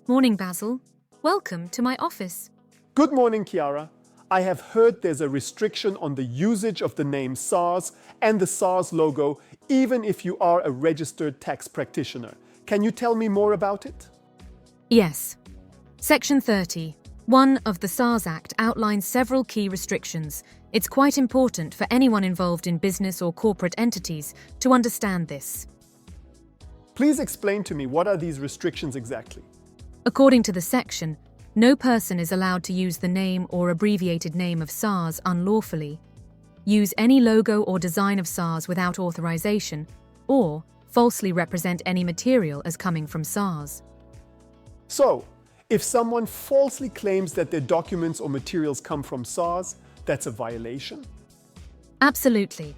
Morning, Basil. Welcome to my office. Good morning, Chiara. I have heard there's a restriction on the usage of the name SARS and the SARS logo, even if you are a registered tax practitioner. Can you tell me more about it? Yes. Section 30(1) of the SARS Act outlines several key restrictions. It's quite important for anyone involved in business or corporate entities to understand this. Please explain to me, what are these restrictions exactly? According to the section, no person is allowed to use the name or abbreviated name of SARS unlawfully, use any logo or design of SARS without authorization, or falsely represent any material as coming from SARS. So, if someone falsely claims that their documents or materials come from SARS, that's a violation? Absolutely.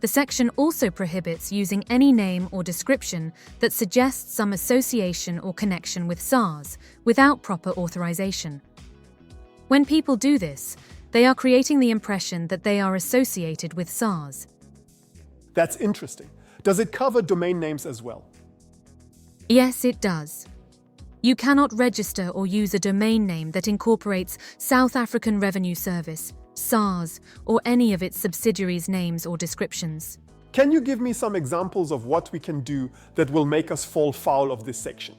The section also prohibits using any name or description that suggests some association or connection with SARS without proper authorization. When people do this, they are creating the impression that they are associated with SARS. That's interesting. Does it cover domain names as well? Yes, it does. You cannot register or use a domain name that incorporates South African Revenue Service, SARS, or any of its subsidiaries' names or descriptions. Can you give me some examples of what we can do that will make us fall foul of this section?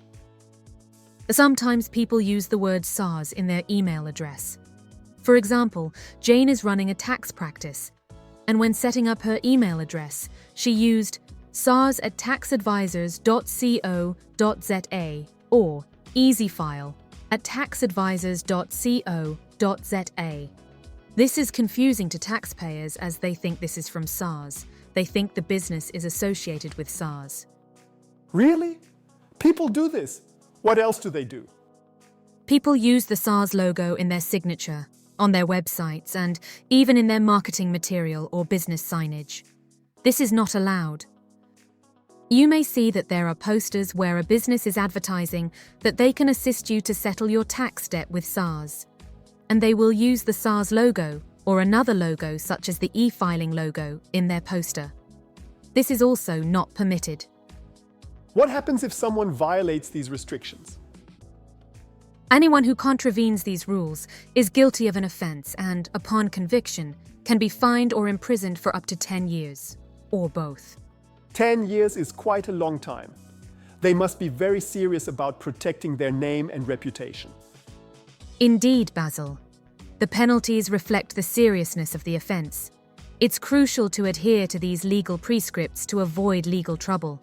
Sometimes people use the word SARS in their email address. For example, Jane is running a tax practice, and when setting up her email address, she used sars@taxadvisors.co.za or easyfile@taxadvisors.co.za. This is confusing to taxpayers as they think this is from SARS. They think the business is associated with SARS. Really? People do this. What else do they do? People use the SARS logo in their signature, on their websites, and even in their marketing material or business signage. This is not allowed. You may see that there are posters where a business is advertising that they can assist you to settle your tax debt with SARS, and they will use the SARS logo or another logo such as the e-filing logo in their poster. This is also not permitted. What happens if someone violates these restrictions? Anyone who contravenes these rules is guilty of an offence and, upon conviction, can be fined or imprisoned for up to 10 years, or both. 10 years is quite a long time. They must be very serious about protecting their name and reputation. Indeed, Basil. The penalties reflect the seriousness of the offence. It's crucial to adhere to these legal prescripts to avoid legal trouble.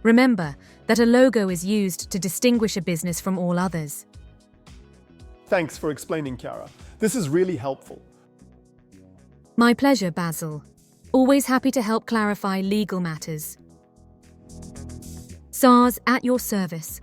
Remember that a logo is used to distinguish a business from all others. Thanks for explaining, Chiara. This is really helpful. My pleasure, Basil. Always happy to help clarify legal matters. SARS at your service.